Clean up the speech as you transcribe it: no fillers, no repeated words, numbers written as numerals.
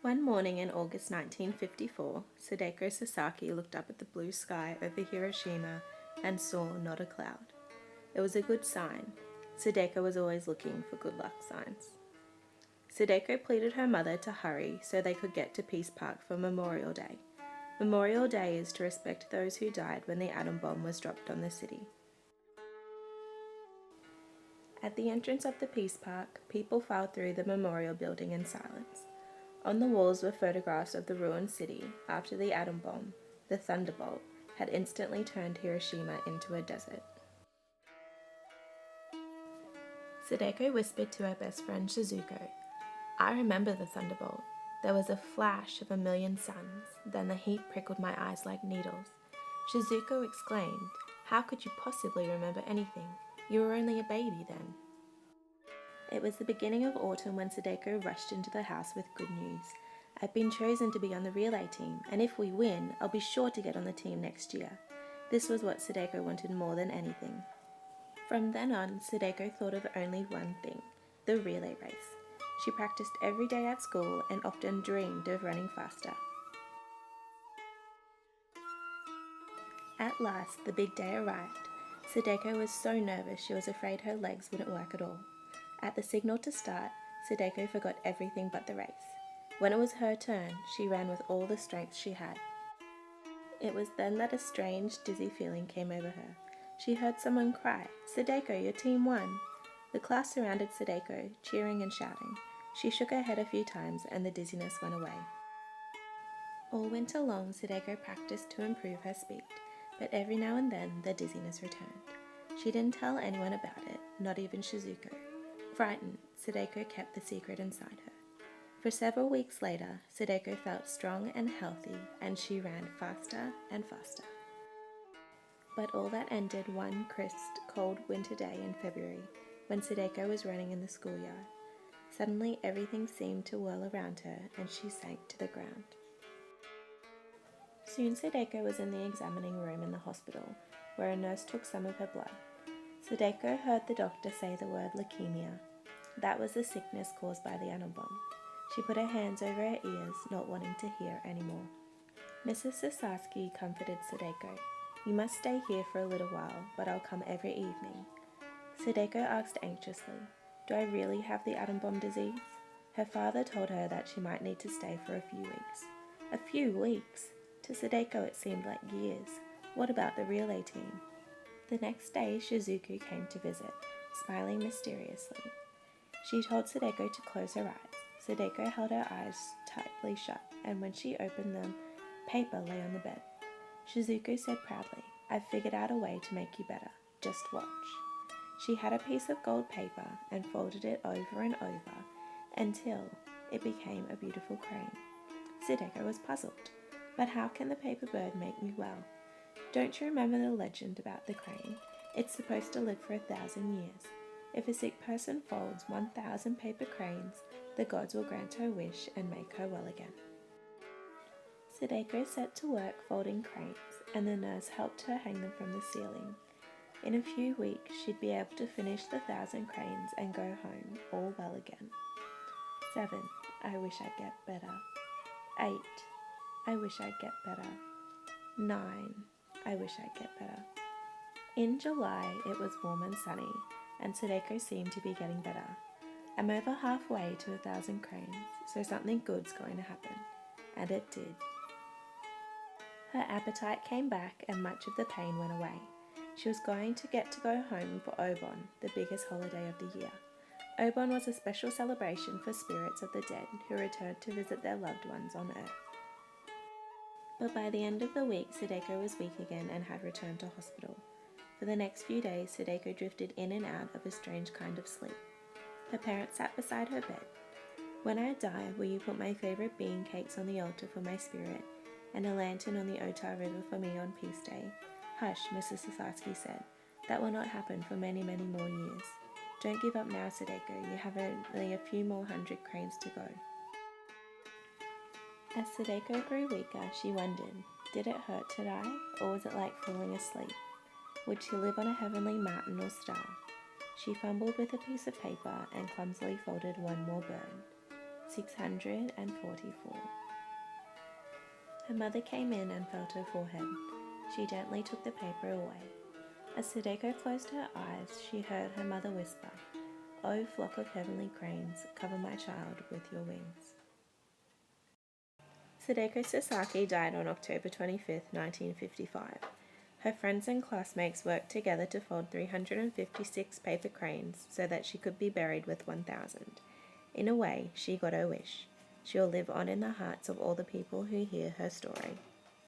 One morning in August 1954, Sadeko Sasaki looked up at the blue sky over Hiroshima and saw not a cloud. It was a good sign. Sadeko was always looking for good luck signs. Sadeko pleaded her mother to hurry so they could get to Peace Park for Memorial Day. Memorial Day is to respect those who died when the atom bomb was dropped on the city. At the entrance of the Peace Park, people filed through the memorial building in silence. On the walls were photographs of the ruined city after the atom bomb, the thunderbolt, had instantly turned Hiroshima into a desert. Sadeko whispered to her best friend Shizuko, "I remember the thunderbolt. There was a flash of a million suns, then the heat prickled my eyes like needles." Shizuko exclaimed, "How could you possibly remember anything? You were only a baby then." It was the beginning of autumn when Sadeko rushed into the house with good news. "I've been chosen to be on the relay team, and if we win, I'll be sure to get on the team next year." This was what Sadeko wanted more than anything. From then on, Sadeko thought of only one thing, the relay race. She practiced every day at school and often dreamed of running faster. At last, the big day arrived. Sadeko was so nervous she was afraid her legs wouldn't work at all. At the signal to start, Sadeko forgot everything but the race. When it was her turn, she ran with all the strength she had. It was then that a strange, dizzy feeling came over her. She heard someone cry, "Sadeko, your team won!" The class surrounded Sadeko, cheering and shouting. She shook her head a few times and the dizziness went away. All winter long, Sadeko practiced to improve her speed, but every now and then the dizziness returned. She didn't tell anyone about it, not even Shizuko. Frightened, Sadeko kept the secret inside her. For several weeks later, Sadeko felt strong and healthy, and she ran faster and faster. But all that ended one crisp, cold winter day in February, when Sadeko was running in the schoolyard. Suddenly everything seemed to whirl around her, and she sank to the ground. Soon Sadeko was in the examining room in the hospital, where a nurse took some of her blood. Sadeko heard the doctor say the word leukemia. That was the sickness caused by the atom bomb. She put her hands over her ears, not wanting to hear anymore. Mrs. Sasaki comforted Sadeko. "You must stay here for a little while, but I'll come every evening." Sadeko asked anxiously, "Do I really have the atom bomb disease?" Her father told her that she might need to stay for a few weeks. A few weeks? To Sadeko it seemed like years. What about the relay team? The next day, Shizuku came to visit, smiling mysteriously. She told Sadeko to close her eyes. Sadeko held her eyes tightly shut, and when she opened them, paper lay on the bed. Shizuku said proudly, "I've figured out a way to make you better. Just watch." She had a piece of gold paper and folded it over and over until it became a beautiful crane. Sadeko was puzzled. "But how can the paper bird make me well?" "Don't you remember the legend about the crane? It's supposed to live for 1,000 years. If a sick person folds 1,000 paper cranes, the gods will grant her wish and make her well again." Sadeko set to work folding cranes, and the nurse helped her hang them from the ceiling. In a few weeks, she'd be able to finish the 1,000 cranes and go home, all well again. 7. I wish I'd get better. 8. I wish I'd get better. 9. I wish I'd get better. In July, it was warm and sunny, and Sadeko seemed to be getting better. "I'm over halfway to 1,000 cranes, so something good's going to happen." And it did. Her appetite came back and much of the pain went away. She was going to get to go home for Obon, the biggest holiday of the year. Obon was a special celebration for spirits of the dead who returned to visit their loved ones on Earth. But by the end of the week, Sadeko was weak again and had returned to hospital. For the next few days, Sadeko drifted in and out of a strange kind of sleep. Her parents sat beside her bed. "When I die, will you put my favorite bean cakes on the altar for my spirit, and a lantern on the Ota River for me on Peace Day?" "Hush," Mrs. Sasaki said. "That will not happen for many, many more years. Don't give up now, Sadeko. You have only a few more 100 cranes to go." As Sadeko grew weaker, she wondered, did it hurt to die, or was it like falling asleep? Would she live on a heavenly mountain or star? She fumbled with a piece of paper and clumsily folded one more bird. 644. Her mother came in and felt her forehead. She gently took the paper away. As Sadeko closed her eyes, she heard her mother whisper, "O flock of heavenly cranes, cover my child with your wings." Sadeko Sasaki died on October 25, 1955. Her friends and classmates worked together to fold 356 paper cranes so that she could be buried with 1,000. In a way, she got her wish. She will live on in the hearts of all the people who hear her story.